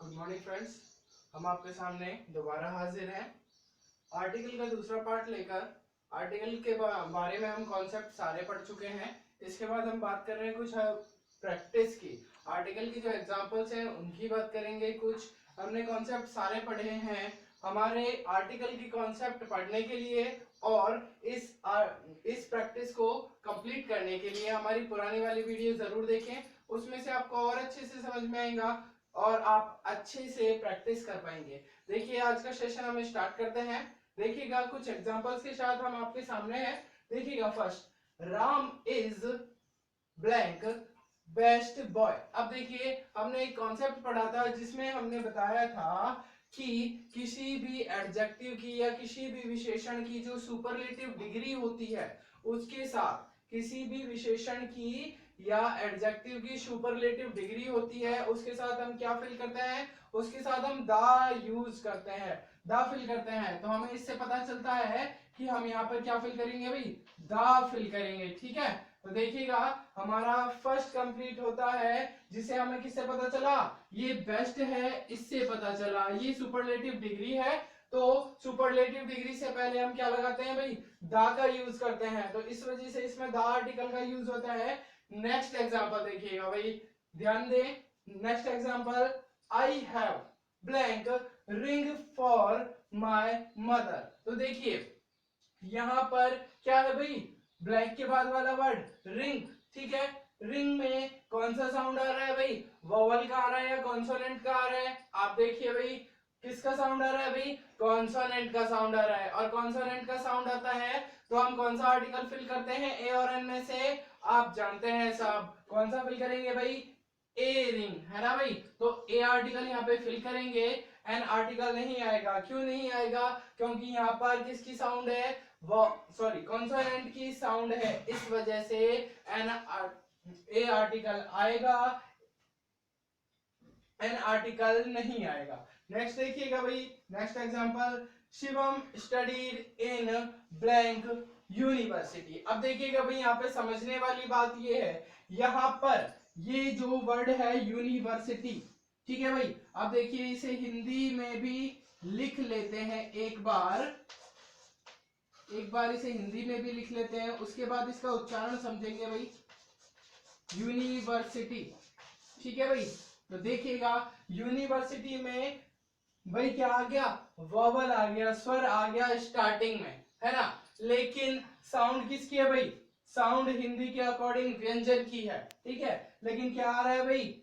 Good morning friends. हम आपके सामने दोबारा हाजिर हैं आर्टिकल का दूसरा पार्ट लेकर। आर्टिकल के बारे में हम कॉन्सेप्ट सारे पढ़ चुके हैं। इसके बाद हम बात कर रहे हैं कुछ प्रैक्टिस की। आर्टिकल की जो एग्जांपल्स हैं उनकी बात करेंगे। कुछ हमने कॉन्सेप्ट सारे पढ़े हैं। हमारे आर्टिकल की कॉन्सेप्ट पढ़ने के लिए और इस प्रैक्टिस को कंप्लीट करने के लिए हमारी पुरानी वाली वीडियो जरूर देखें। उसमें से आपको और अच्छे से समझ में आएगा और आप अच्छे से प्रैक्टिस कर पाएंगे। देखिए आज का सेशन हम स्टार्ट करते हैं। देखिएगा कुछ एग्जांपल्स के साथ हम आपके सामने हैं। देखिएगा first, Ram is blank best boy. अब देखिए हमने एक कॉन्सेप्ट पढ़ा था जिसमें हमने बताया था कि किसी भी एडजेक्टिव की या किसी भी विशेषण की जो सुपरलेटिव डिग्री होती है उसके साथ किसी भी विशेषण की या एडजेक्टिव की सुपरलेटिव डिग्री होती है उसके साथ हम क्या फिल करते हैं, उसके साथ हम दा यूज करते हैं, दा फिल करते हैं। तो हमें इससे पता चलता है कि हम यहाँ पर क्या फिल करेंगे भाई, दा फिल करेंगे। ठीक है, तो देखिएगा हमारा फर्स्ट कंप्लीट होता है जिसे हमें किससे पता चला, ये बेस्ट है इससे पता चला, ये सुपरलेटिव डिग्री है। तो सुपरलेटिव डिग्री से पहले हम क्या लगाते हैं भाई, दा का यूज करते हैं। तो इस वजह से इसमें दा आर्टिकल का यूज होता है। नेक्स्ट एग्जांपल देखिएगा भाई, ध्यान दें। Next example, I have blank ring for my mother. तो देखिए यहां पर क्या है भाई, ब्लैंक के बाद वाला वर्ड रिंग। ठीक है, रिंग में कौन सा साउंड आ रहा है भाई, वोवल का आ रहा है या कॉन्सोनेंट का आ रहा है। आप देखिए भाई किसका साउंड आ रहा है भाई, कॉन्सोनेंट का साउंड आ रहा है। और कॉन्सोनेंट का साउंड आता है तो हम कौन सा आर्टिकल फिल करते हैं, ए और एन में से। आप जानते हैं सब कौन सा फिल करेंगे भाई, ए रिंग, है ना भाई। तो ए आर्टिकल यहाँ पे फिल करेंगे, एन आर्टिकल नहीं आएगा। क्यों नहीं आएगा, क्योंकि यहाँ पर किसकी साउंड है, वो सॉरी कॉन्सोनेंट की साउंड है, इस वजह से एन ए आर्टिकल आएगा, एन आर्टिकल नहीं आएगा। नेक्स्ट देखिएगा भाई, next example, Shivam studied in blank university. अब देखिएगा भाई यहाँ पे समझने वाली बात ये है, यहाँ पर ये जो वर्ड है यूनिवर्सिटी, ठीक है भाई। अब देखिए इसे हिंदी में भी लिख लेते हैं एक बार इसे हिंदी में भी लिख लेते हैं, उसके बाद इसका उच्चारण समझेंगे भाई, यूनिवर्सिटी। ठीक है भाई, तो देखिएगा यूनिवर्सिटी में भाई क्या आ गया, वॉवल आ गया, स्वर आ गया स्टार्टिंग में, है ना। लेकिन साउंड किसकी है भाई, साउंड हिंदी के अकॉर्डिंग व्यंजन की है। ठीक है, लेकिन क्या आ रहा है भाई,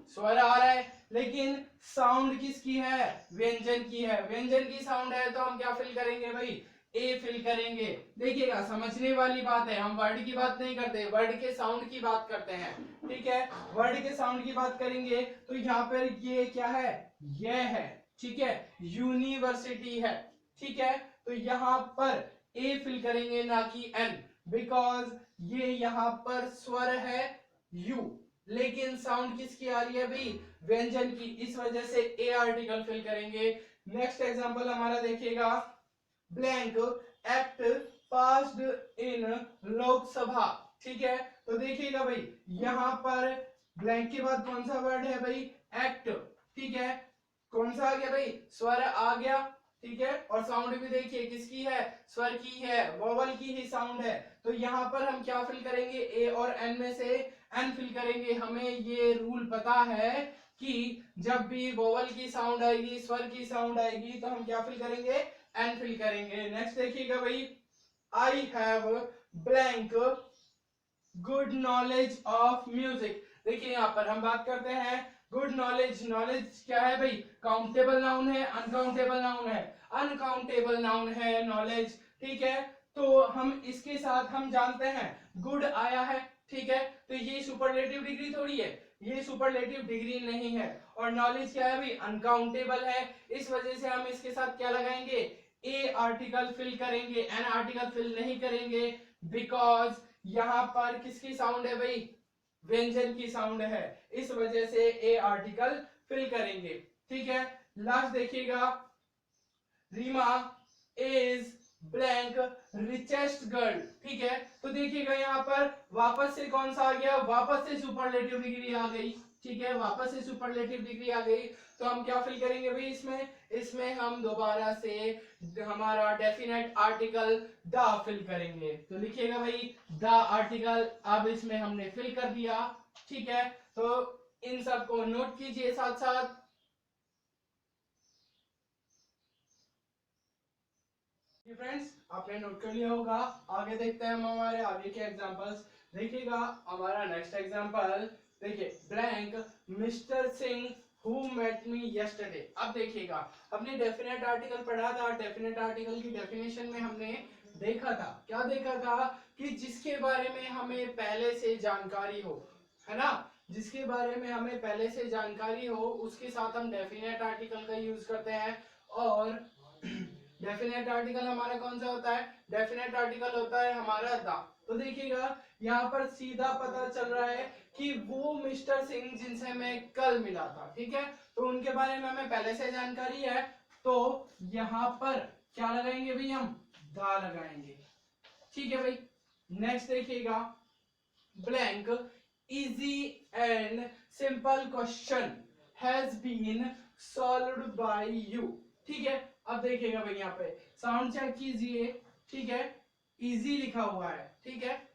स्वर आ रहा है, लेकिन साउंड किसकी है, व्यंजन की है। व्यंजन की साउंड है तो हम क्या फिल करेंगे भाई, ए फिल करेंगे। देखिएगा समझने वाली बात है, हम वर्ड की बात नहीं करते, वर्ड के साउंड की बात करते हैं। ठीक है, वर्ड के साउंड की बात करेंगे तो यहाँ पर ये क्या है, ये है। ठीक है, यूनिवर्सिटी है। ठीक है, तो यहाँ पर ए फिल करेंगे ना कि एन, बिकॉज ये यहाँ पर स्वर है यू, लेकिन साउंड किसकी आ रही है भाई, व्यंजन की, इस वजह से ए आर्टिकल फिल करेंगे। नेक्स्ट एग्जांपल हमारा देखिएगा, blank act passed in Lok Sabha. ठीक है, तो देखिएगा भाई यहां पर ब्लैंक के बाद कौन सा वर्ड है भाई, एक्ट। ठीक है, कौन सा आ गया भाई, स्वर आ गया। ठीक है, और साउंड भी देखिए किसकी है, स्वर की है, वोवल की ही साउंड है। तो यहां पर हम क्या फिल करेंगे, ए और एन में से एन फिल करेंगे। हमें ये रूल पता है कि जब भी वोवल की साउंड आएगी, स्वर की साउंड आएगी, तो हम क्या फिल करेंगे, एन फिल करेंगे। नेक्स्ट देखिएगा भाई, I have blank good knowledge of music. देखिए यहाँ पर हम बात करते हैं गुड नॉलेज। नॉलेज क्या है भाई, काउंटेबल नाउन है, अनकाउंटेबल नाउन है, अनकाउंटेबल नाउन है नॉलेज। ठीक है, तो हम इसके साथ हम जानते हैं गुड आया है। ठीक है, तो ये सुपरलेटिव डिग्री थोड़ी है, ये सुपरलेटिव डिग्री नहीं है। और नॉलेज क्या है भाई, अनकाउंटेबल है, इस वजह से हम इसके साथ क्या लगाएंगे, ए आर्टिकल फिल करेंगे, एन आर्टिकल फिल नहीं करेंगे, बिकॉज यहां पर किसकी साउंड है भाई, व्यंजन की साउंड है, इस वजह से ए आर्टिकल फिल करेंगे। ठीक है, लास्ट देखिएगा, Reema is blank richest girl. ठीक है, तो देखिएगा यहाँ पर वापस से कौन सा आ गया, वापस से सुपरलेटिव डिग्री आ गई। ठीक है, वापस से सुपरलेटिव डिग्री आ गई, तो हम क्या फिल करेंगे भाई इसमें हम दोबारा से हमारा डेफिनेट आर्टिकल द फिल करेंगे। तो लिखिएगा भाई द आर्टिकल, अब इसमें हमने फिल कर दिया। ठीक है, तो इन सबको नोट कीजिए साथ साथ। फ्रेंड्स आपने नोट कर लिया होगा, आगे देखते हैं हम हमारे आगे के एग्जांपल्स। देखिएगा हमारा नेक्स्ट एग्जांपल, देखिए blank mister Singh who met me yesterday. अब देखिएगा हमने डेफिनेट आर्टिकल पढ़ा था, डेफिनेट आर्टिकल की डेफिनेशन में हमने देखा था, क्या देखा था कि जिसके बारे में हमें पहले से जानकारी हो, है ना, जिसके बारे में हमें पहले से जानकारी हो उसके साथ हम डेफिनेट आर्टिकल का यूज करते हैं। और डेफिनेट आर्टिकल हमारा कौन सा होता है, डेफिनेट आर्टिकल होता है हमारा द। तो देखिएगा यहाँ पर सीधा पता चल रहा है कि वो मिस्टर सिंह जिनसे मैं कल मिला था, ठीक है, तो उनके बारे में हमें पहले से जानकारी है, तो यहाँ पर क्या लगाएंगे भाई, हम द लगाएंगे। ठीक है भाई, नेक्स्ट देखिएगा blank easy and simple question has been solved by you. ठीक है, अब देखिएगा भाई यहाँ पे साउंड चेक कीजिए। ठीक है, इजी लिखा हुआ है, ठीक है,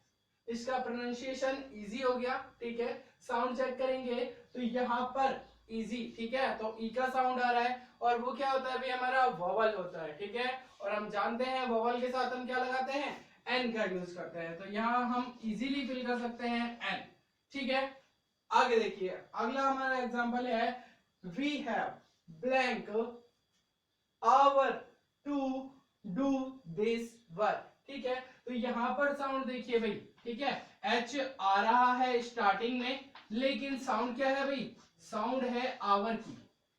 इसका प्रोनाउंसिएशन इजी हो गया। ठीक है, साउंड चेक करेंगे तो यहाँ पर इजी, ठीक है, तो ई का साउंड आ रहा है, और वो क्या होता है भाई हमारा वोवल होता है। ठीक है, और हम जानते हैं वोवल के साथ हम क्या लगाते हैं, एन का यूज करते हैं, तो यहाँ हम इजीली फिल कर सकते हैं एन। ठीक है, आगे देखिए अगला हमारा एग्जांपल है we have blank hour to do this work. ठीक है, तो यहाँ पर साउंड देखिए भाई, ठीक है, एच आ रहा है स्टार्टिंग में, लेकिन साउंड क्या है भाई, साउंड है आवर की।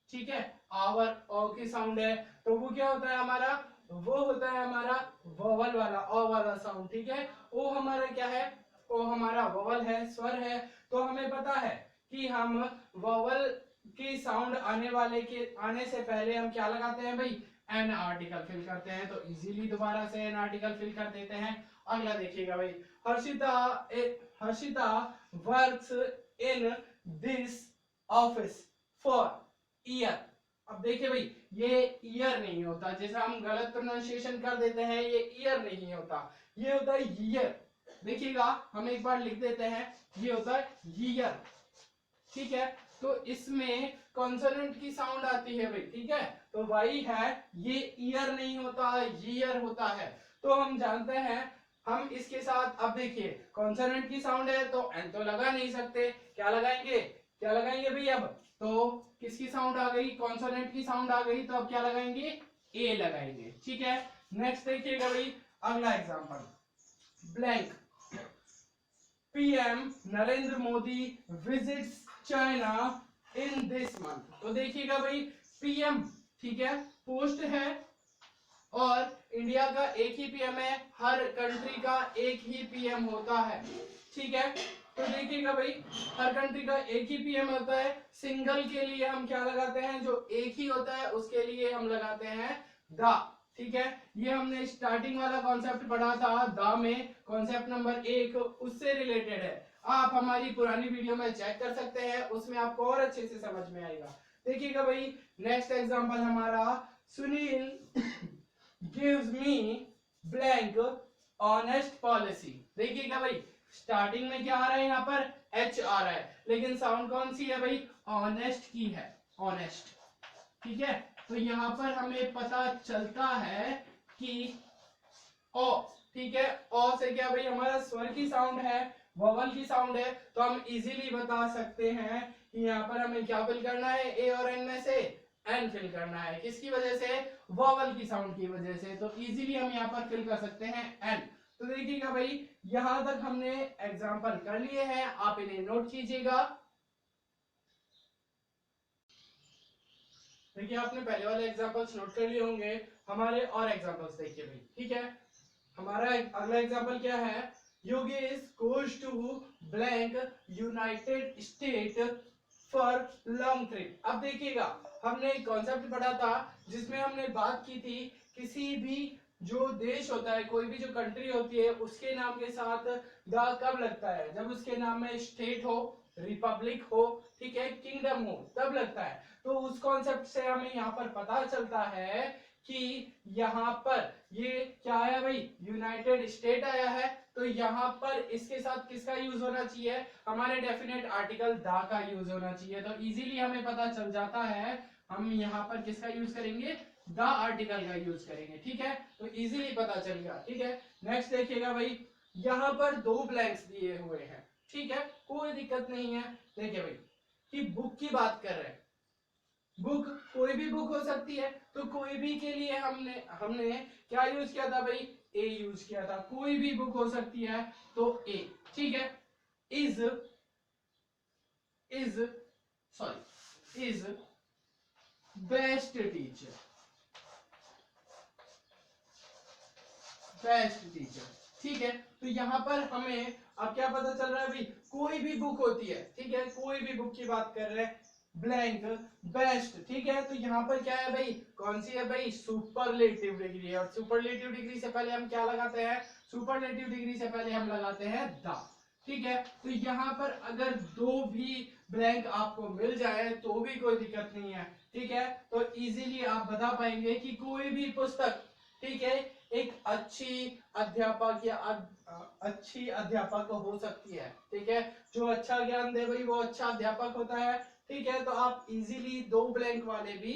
ठीक है, आवर ओ की साउंड है, तो वो क्या होता है हमारा, वो होता है हमारा वोवल वाला ओ वाला साउंड। ठीक है, ओ हमारा क्या है, ओ हमारा वोवल है, स्वर है, तो हमें पता है कि हम वोवल की साउंड आने से पहले हम क्या लगाते हैं भाई, एन आर्टिकल फिल करते हैं, तो इजीली दोबारा से एन आर्टिकल फिल कर देते हैं। अगला देखिएगा भाई Harshita works in this office for year. अब देखिए भाई ये ईयर नहीं होता, जैसे हम गलत प्रोनाउंसिएशन कर देते हैं, ये ईयर नहीं होता, ये होता है ईयर। देखिएगा हम एक बार लिख देते हैं, ये होता है ईयर। ठीक है, तो इसमें कॉन्सोनेंट की साउंड आती है भाई। ठीक है, तो वाई है, ये ईयर नहीं होता, ईयर होता है, तो हम जानते हैं हम इसके साथ, अब देखिए कॉन्सोनेंट की साउंड है तो एन तो लगा नहीं सकते, क्या लगाएंगे भाई, अब तो किसकी साउंड आ गई, कॉन्सोनेंट की साउंड आ गई, तो अब क्या लगाएंगे, ए लगाएंगे। ठीक है, नेक्स्ट देखिएगा भाई अगला example blank PM Narendra Modi visits China in this month. तो देखिएगा भाई पीएम, ठीक है, पोस्ट है, और इंडिया का एक ही पीएम है, हर कंट्री का एक ही पीएम होता है। ठीक है, तो देखिएगा भाई हर कंट्री का एक ही पीएम होता है, सिंगल के लिए हम क्या लगाते हैं, जो एक ही होता है उसके लिए हम लगाते हैं द। ठीक है, ये हमने स्टार्टिंग वाला कॉन्सेप्ट पढ़ा था द में, कॉन्सेप्ट नंबर 1 उससे रिलेटेड है, आप हमारी पुरानी वीडियो में चेक कर सकते हैं, उसमें आपको और अच्छे से समझ में आएगा। देखिएगा भाई नेक्स्ट एग्जांपल हमारा Sunil gives me blank honest policy. देखिएगा भाई स्टार्टिंग में क्या आ रहा है, यहाँ पर एच आ रहा है, लेकिन साउंड कौन सी है भाई, ऑनेस्ट की है, ऑनेस्ट। ठीक है, तो यहाँ पर हमें पता चलता है कि ओ, ठीक है, ओ से क्या भाई हमारा स्वर की साउंड है, वोवल की साउंड है, तो हम इजीली बता सकते हैं कि यहाँ पर हमें क्या फिल करना है, ए और एन में से एन फिल करना है, किसकी वजह से, वोवल की साउंड की वजह से, तो इजीली हम यहाँ पर फिल कर सकते हैं एन। तो देखिएगा भाई यहां तक हमने एग्जाम्पल कर लिए हैं, आप इन्हें नोट कीजिएगा। देखिए आपने पहले वाले एग्जांपल्स नोट कर लिए होंगे, हमारे और एग्जांपल्स देखिए भाई। ठीक है, हमारा अगला एग्जांपल क्या है, Yogesh goes to blank United State for long trip. अब देखिएगा हमने एक कॉन्सेप्ट पढ़ा था जिसमें हमने बात की थी किसी भी जो देश होता है, कोई भी जो कंट्री होती है, उसके नाम के साथ द कब लगता है, जब उसके नाम में स्टेट हो, रिपब्लिक हो, ठीक है, किंगडम हो, तब लगता है। तो उस कॉन्सेप्ट से हमें यहाँ पर पता चलता है कि यहाँ पर ये क्या आया भाई, यूनाइटेड स्टेट आया है, तो यहाँ पर इसके साथ किसका यूज होना चाहिए, हमारे डेफिनेट आर्टिकल दा का यूज होना चाहिए। तो इजीली हमें पता चल जाता है हम यहाँ पर किसका यूज करेंगे, द आर्टिकल का यूज करेंगे, ठीक है, तो इजीली पता चल गया, ठीक है। नेक्स्ट देखिएगा भाई, यहाँ पर 2 ब्लैंक्स दिए हुए हैं, ठीक है, कोई दिक्कत नहीं है। देखिए भाई कि बुक की बात कर रहे हैं, बुक कोई भी बुक हो सकती है, तो कोई भी के लिए हमने हमने क्या यूज किया था भाई, ए यूज किया था, कोई भी बुक हो सकती है तो ए, ठीक है। Is is sorry is best teacher, best teacher, ठीक है। तो यहाँ पर हमें अब क्या पता चल रहा है भाई, कोई भी बुक होती है, ठीक है, कोई भी बुक की बात कर रहे हैं, ब्लैंक बेस्ट, ठीक है। तो यहाँ पर क्या है भाई, कौन सी है भाई, सुपरलेटिव डिग्री है, और सुपरलेटिव डिग्री से पहले हम क्या लगाते हैं, सुपरलेटिव डिग्री से पहले हम लगाते हैं द, ठीक है। तो यहाँ पर अगर 2 भी ब्लैंक आपको मिल जाए तो भी कोई दिक्कत नहीं है, ठीक है। तो इजीली आप बता पाएंगे कि कोई भी पुस्तक, ठीक है, एक अच्छी अध्यापक या अच्छी अध्यापक हो सकती है, ठीक है, जो अच्छा ज्ञान दे भाई वो अच्छा अध्यापक होता है, ठीक है। तो आप इजीली 2 ब्लैंक वाले भी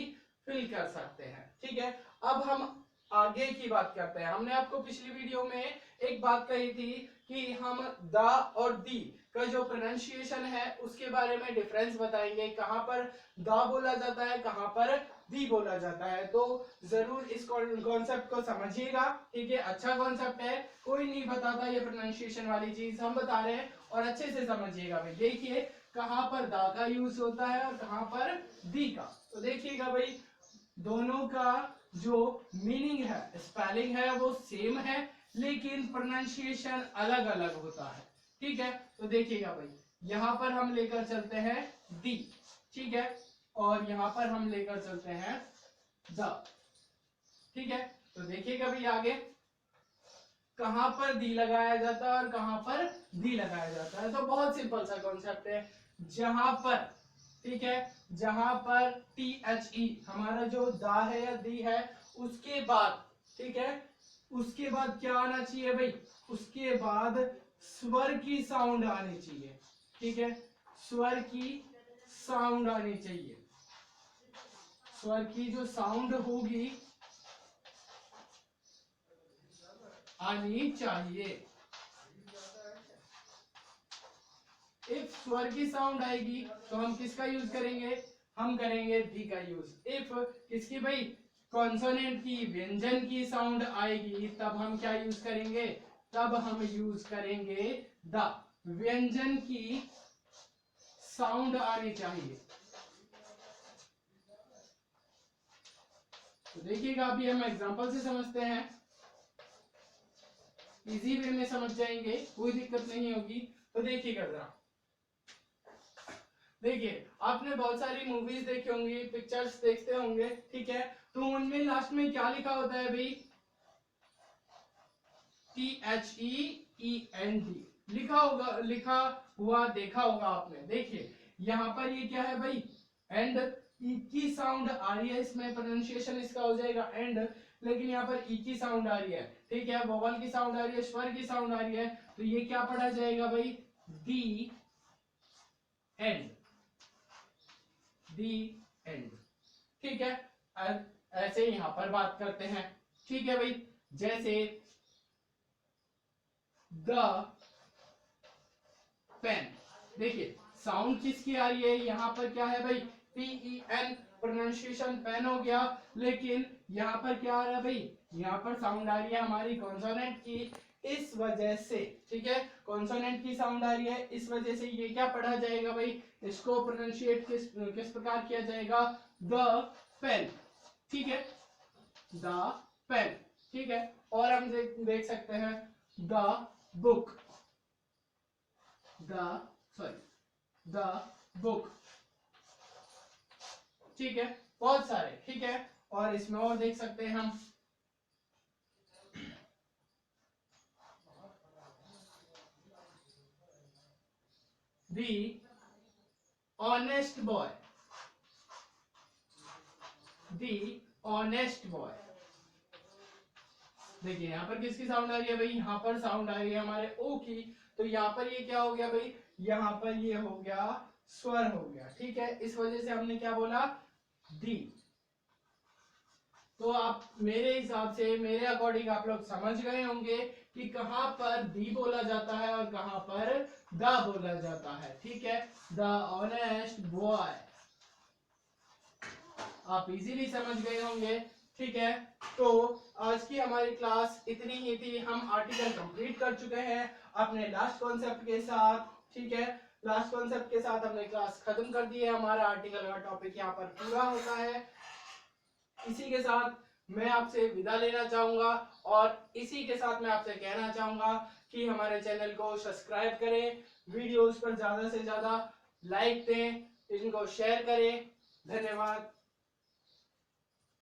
फिल कर सकते हैं, ठीक है। अब हम आगे की बात करते हैं। हमने आपको पिछली वीडियो में एक बात कही थी कि हम द और दी का जो प्रोनाउंसिएशन है उसके बारे में डिफरेंस बताएंगे, कहां पर द बोला जाता है, कहां पर दी बोला जाता है। तो जरूर इस कॉन्सेप्ट को समझिएगा, ठीक है, अच्छा कॉन्सेप्ट है, कोई नहीं बताता ये प्रोनाउंसिएशन वाली चीज, हम बता रहे हैं, और अच्छे से समझिएगा भाई। देखिए कहां पर दा का यूज होता है और कहां पर दी का, तो देखिएगा भाई दोनों का जो मीनिंग है, स्पेलिंग है वो सेम है, लेकिन प्रोनाउंसिएशन अलग अलग होता है, ठीक है। तो देखिएगा भाई यहां पर हम लेकर चलते हैं दी, ठीक है, और यहां पर हम लेकर चलते हैं द, ठीक है। तो देखिएगा भाई आगे कहां पर दी लगाया जाता है और कहां पर दी लगाया जाता है। तो बहुत सिंपल सा कॉन्सेप्ट है, जहां पर, ठीक है, जहां पर THE हमारा जो दा है या दी है उसके बाद, ठीक है, उसके बाद क्या आना चाहिए भाई, उसके बाद स्वर की साउंड आनी चाहिए, ठीक है, स्वर की साउंड आनी चाहिए, स्वर की जो साउंड होगी आनी चाहिए। इफ स्वर की साउंड आएगी तो हम किसका यूज करेंगे, हम करेंगे दी का यूज। इफ किसकी भाई, कॉन्सोनेंट की, व्यंजन की साउंड आएगी तब हम क्या यूज करेंगे, तब हम यूज करेंगे द, व्यंजन की साउंड आनी चाहिए। तो देखिएगा अभी हम एग्जांपल से समझते हैं, इजी वे में समझ जाएंगे, कोई दिक्कत नहीं होगी। तो देखिएगा जरा, देखिए आपने बहुत सारी मूवीज देखी होंगी, पिक्चर्स देखते होंगे, ठीक है, तो उनमें लास्ट में क्या लिखा होता है भाई, THEEND लिखा होगा, लिखा हुआ देखा होगा आपने। देखिए यहाँ पर ये क्या है भाई, एंड, ई की साउंड आ रही है, इसमें प्रोनाउंसिएशन इसका हो जाएगा एंड, लेकिन यहाँ पर ई की साउंड आ रही है, ठीक है, वोवल की साउंड आ रही है, स्वर की साउंड आ रही है, तो ये क्या पढ़ा जाएगा भाई, दी एंड, दी एंड, ठीक है। ऐसे यहां पर बात करते हैं, ठीक है भाई, जैसे द पेन, देखिए साउंड किसकी आ रही है, यहां पर क्या है भाई, PEN, प्रोनाउंसिएशन पेन हो गया, लेकिन यहां पर क्या आ रहा है भाई, यहां पर साउंड आ रही है हमारी कॉन्सोनेंट की, इस वजह से, ठीक है, कॉन्सोनेंट की साउंड आ रही है, इस वजह से ये क्या पढ़ा जाएगा भाई, इसको प्रोनाउंशिएट किस प्रकार किया जाएगा, द पेन, ठीक है, द पेन, ठीक है। और हम देख सकते हैं the book, the sorry the book, ठीक है, बहुत सारे, ठीक है। और इसमें और देख सकते हैं हम दी ऑनेस्ट बॉय, दी ऑनेस्ट बॉय। देखिए यहाँ पर किसकी साउंड आ रही है भाई, यहाँ पर साउंड आ रही है हमारे ओ की, तो यहाँ पर ये क्या हो गया भाई, यहाँ पर ये हो गया स्वर हो गया, ठीक है। इस वजह से हमने क्या बोला, दी। तो आप मेरे हिसाब से, मेरे अकॉर्डिंग आप लोग समझ गए होंगे कि कहां पर दी बोला जाता है और कहां पर द बोला जाता है, ठीक है। द ऑनेस्ट बॉय, आप इजीली समझ गए होंगे, ठीक है। तो आज की हमारी क्लास इतनी ही थी, हम आर्टिकल कंप्लीट कर चुके हैं अपने लास्ट कॉन्सेप्ट के साथ, ठीक है। लास्ट कॉन्सेप्ट के साथ हमने क्लास खत्म कर दी है, हमारा आर्टिकल का टॉपिक यहाँ पर पूरा होता है। इसी के साथ मैं आपसे विदा लेना चाहूंगा और इसी के साथ मैं आपसे कहना चाहूंगा कि हमारे चैनल को सब्सक्राइब करें, वीडियोस पर ज्यादा से ज्यादा लाइक दें, इनको शेयर करें। धन्यवाद।